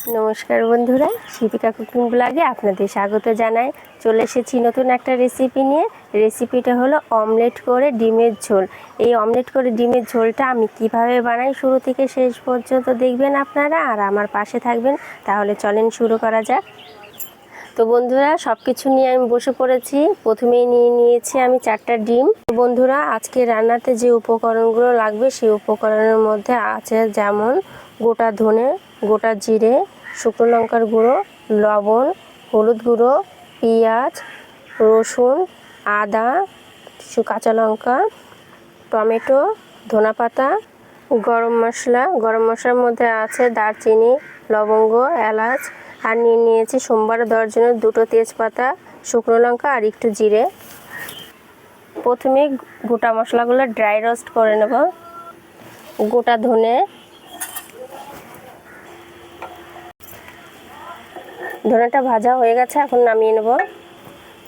নমস্কার বন্ধুরা, শিপিকা কুকিং ব্লগে আপনাদের স্বাগত জানাই। চলে এসেছি নতুন একটা রেসিপি নিয়ে। রেসিপিটা হলো অমলেট করে ডিমের ঝোল। এই অমলেট করে ডিমের ঝোলটা আমি কিভাবে বানাই শুরু থেকে শেষ পর্যন্ত দেখবেন আপনারা, আর আমার পাশে থাকবেন। তাহলে চলেন শুরু করা যাক। তো বন্ধুরা, সব কিছু নিয়ে আমি বসে পড়েছি। প্রথমেই নিয়েছি আমি 4টা ডিম। বন্ধুরা, আজকে রান্নাতে যে উপকরণগুলো লাগবে সেই উপকরণের মধ্যে আছে যেমন গোটা ধনে, গোটা জিরে, শুকনো লঙ্কার গুঁড়ো, লবণ, হলুদ গুঁড়ো, পেঁয়াজ, রসুন, আদা, কিছু কাঁচা লঙ্কা, টমেটো, ধনেপাতা, গরম মশলা। গরম মশলার মধ্যে আছে দারচিনি, লবঙ্গ, এলাচ, আর নিয়েছি সোমবার দেওয়ার জন্য 2টো তেজপাতা, শুকনো লঙ্কা আর একটু জিরে। প্রথমে গোটা মশলাগুলো ড্রাই রোস্ট করে নেব। গোটা ধনেটা ভাজা হয়ে গেছে, এখন নামিয়ে নেব।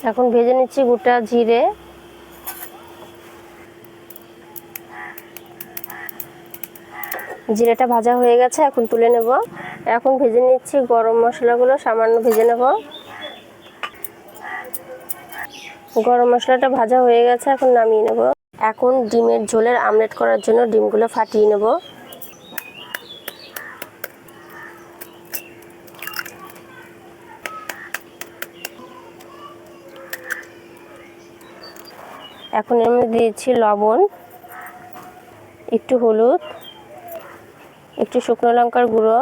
এখন ভেজে নিচ্ছি গোটা জিরে, জিরেটা ভাজা হয়ে গেছে, এখন তুলে নেব। এখন ভেজে নিচ্ছি গরম মশলাগুলো, সামান্য ভেজে নেব। গরম মশলাটা ভাজা হয়ে গেছে, এখন নামিয়ে নেব। এখন ডিমের ঝোলের আমলেট করার জন্য ডিমগুলো ফাটিয়ে নেব। এখন এর মধ্যে দিয়েছি লবণ, একটু হলুদ, একটু শুকনো লঙ্কার গুঁড়ো,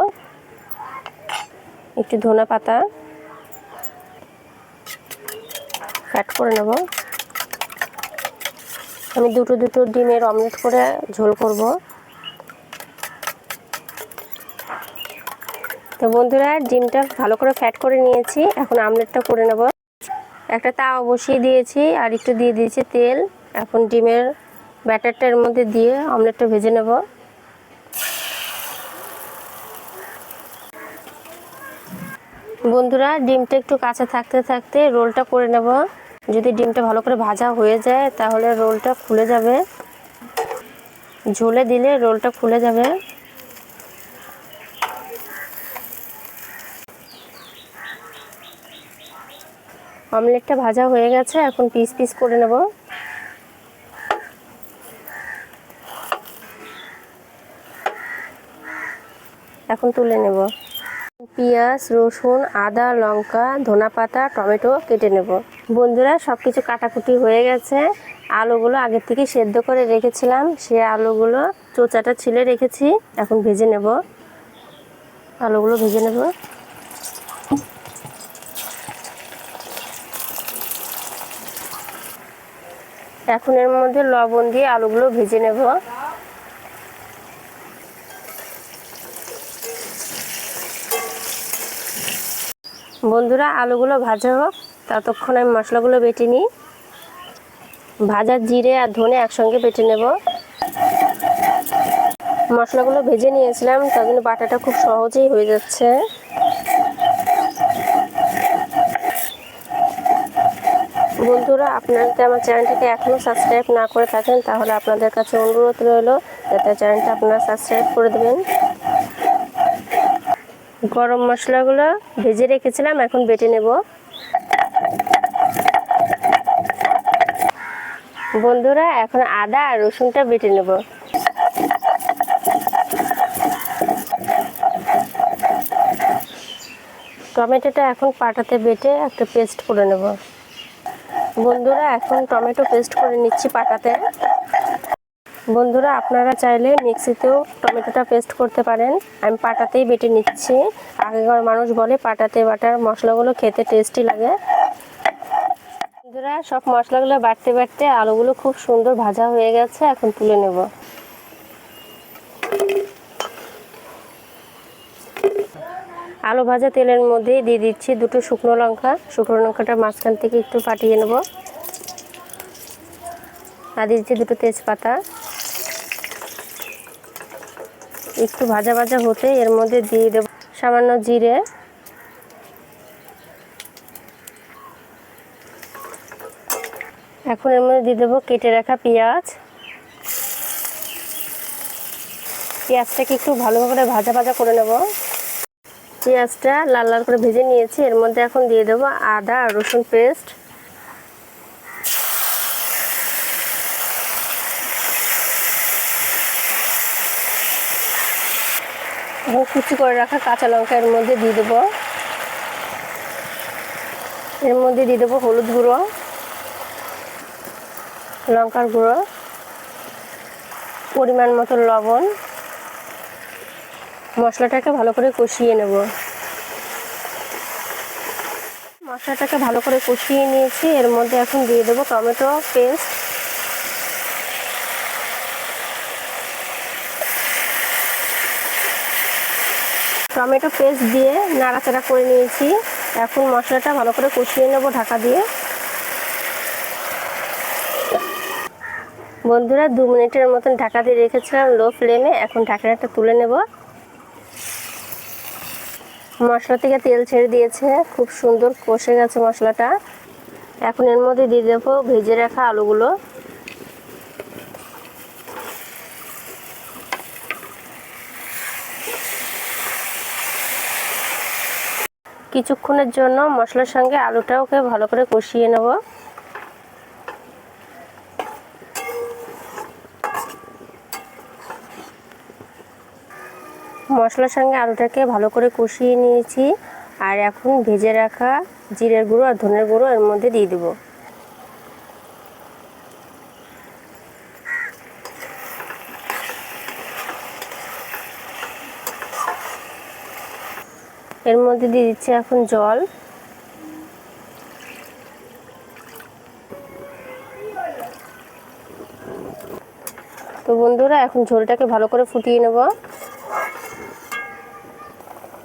একটু ধনেপাতা, অ্যাড করে নেব। আমি দুটো ডিমের অমলেট করে ঝোল করব। তো বন্ধুরা, ডিমটা ভালো করে ফ্যাট করে নিয়েছি, এখন আমলেটটা করে নেব। একটা তাওয়া বসিয়ে দিয়েছি আর একটু দিয়ে দিয়েছি তেল। এখন ডিমের ব্যাটারটার মধ্যে দিয়ে অমলেটটা ভেজে নেব। বন্ধুরা, ডিমটা একটু কাঁচা থাকতে থাকতে রোলটা করে নেব। যদি ডিমটা ভালো করে ভাজা হয়ে যায় তাহলে রোলটা খুলে যাবে, ঝোলে দিলে রোলটা খুলে যাবে। অমলেটটা ভাজা হয়ে গেছে, এখন পিস পিস করে নেব। এখন তুলে নেব। পেঁয়াজ, রসুন, আদা, লঙ্কা, ধনেপাতা, টমেটো কেটে নেব। বন্ধুরা, সব কিছু কাটাকুটি হয়ে গেছে। আলুগুলো আগের থেকে সেদ্ধ করে রেখেছিলাম, সে আলুগুলো চোচাটা ছিলে রেখেছি। এখন ভেজে নেব, আলুগুলো ভেজে নেব। এখন এর মধ্যে লবণ দিয়ে আলুগুলো ভেজে নেব। বন্ধুরা, আলুগুলো ভাজা হোক, ততক্ষণ আমি মশলাগুলো বেটে নিই। ভাজা জিরে আর ধনে একসঙ্গে বেটে নেব। মশলাগুলো ভেজে নিয়েছিলাম, তার জন্য বাটাটা খুব সহজেই হয়ে যাচ্ছে। বন্ধুরা, আপনারা যদি আমার চ্যানেলটাকে এখনও সাবস্ক্রাইব না করে থাকেন তাহলে আপনাদের কাছে অনুরোধ রইল যাতে চ্যানেলটা আপনারা সাবস্ক্রাইব করে দেবেন। গরম মশলাগুলো ভেজে রেখেছিলাম, এখন বেটে নেব। বন্ধুরা, এখন আদা আর রসুনটা বেটে নেব। টমেটোটা এখন পাটাতে বেটে একটা পেস্ট করে নেব। বন্ধুরা, এখন টমেটো পেস্ট করে নিচ্ছি পাটাতে। বন্ধুরা, আপনারা চাইলে মিক্সিতেও টমেটোটা পেস্ট করতে পারেন, আমি পাটাতেই বেটে নিচ্ছি। আগেকার মানুষ বলে পাটাতে বাটার মশলাগুলো খেতে টেস্টি লাগে। বন্ধুরা, সব মশলাগুলো বাটতে বাটতে আলুগুলো খুব সুন্দর ভাজা হয়ে গেছে, এখন তুলে নেব। আলু ভাজা তেলের মধ্যে দিয়ে দিচ্ছি 2টো শুকনো লঙ্কা। শুকনো লঙ্কাটা মাঝখান থেকে একটু ফাটিয়ে নেব। আর দিচ্ছি 2টো তেজপাতা। একটু ভাজা ভাজা হতে এর মধ্যে দিয়ে দেব সামান্য জিরে, এখন এর মধ্যে দিয়ে দেবো কেটে রাখা পেঁয়াজ। পেঁয়াজটাকে একটু ভালোভাবে ভাজা ভাজা করে নেব। পেঁয়াজটা লাল লাল করে ভেজে নিয়েছি। এর মধ্যে এখন দিয়ে দেবো আদা আর রসুন পেস্ট। এখন কুচি করে রাখা কাঁচা লঙ্কা এর মধ্যে দিয়ে দেবো। এর মধ্যে দিয়ে দেবো হলুদ গুঁড়ো, লঙ্কার গুঁড়ো, পরিমাণ মতো লবণ। মশলাটাকে ভালো করে কষিয়ে নেব। মশলাটাকে ভালো করে কষিয়ে নিয়েছি। এর মধ্যে এখন দিয়ে দেবো টমেটো পেস্ট। টমেটো পেস্ট দিয়ে নাড়াচাড়া করে নিয়েছি। এখন মশলাটা ভালো করে কষিয়ে নেব ঢাকা দিয়ে। বন্ধুরা 2 মিনিটের মতন ঢাকা দিয়ে রেখেছিলাম লো ফ্লেমে। এখন ঢাকনাটা তুলে নেব। মশলা থেকে তেল ছেড়ে দিয়েছে, খুব সুন্দর কষে গেছে মশলাটা। এখন এর মধ্যে দিয়ে দেবো ভেজে রাখা আলুগুলো। কিছুক্ষণের জন্য মশলার সঙ্গে আলুটাকে ভালো করে কষিয়ে নেব। মশলার সঙ্গে আলুটাকে ভালো করে কষিয়ে নিয়েছি। আর এখন ভেজে রাখা জিরের গুঁড়ো আর ধনের গুঁড়ো এর মধ্যে দিয়ে দেব। এর মধ্যে দিয়ে দিচ্ছি এখন জল। তো বন্ধুরা এখন ঝোলটাকে ভালো করে ফুটিয়ে নেব।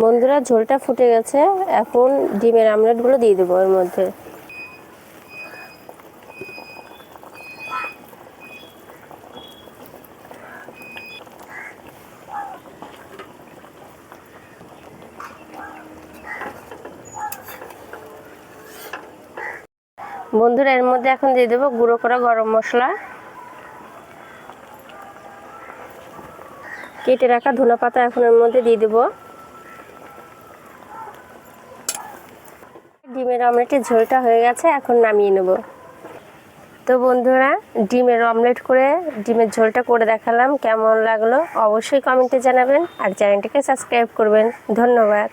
বন্ধুরা ঝোলটা ফুটে গেছে। এখন ডিমের আমলেটগুলো দিয়ে দেবো এর মধ্যে। বন্ধুরা এর মধ্যে এখন দিয়ে দেবো গুঁড়ো করা গরম মশলা, কেটে রাখা ধনেপাতা এখন এর মধ্যে দিয়ে দেবো। ডিমের অমলেটের ঝোলটা হয়ে গেছে, এখন নামিয়ে নেব। তো বন্ধুরা ডিমের অমলেট করে ডিমের ঝোলটা করে দেখালাম, কেমন লাগলো অবশ্যই কমেন্টে জানাবেন আর চ্যানেলটিকে সাবস্ক্রাইব করবেন। ধন্যবাদ।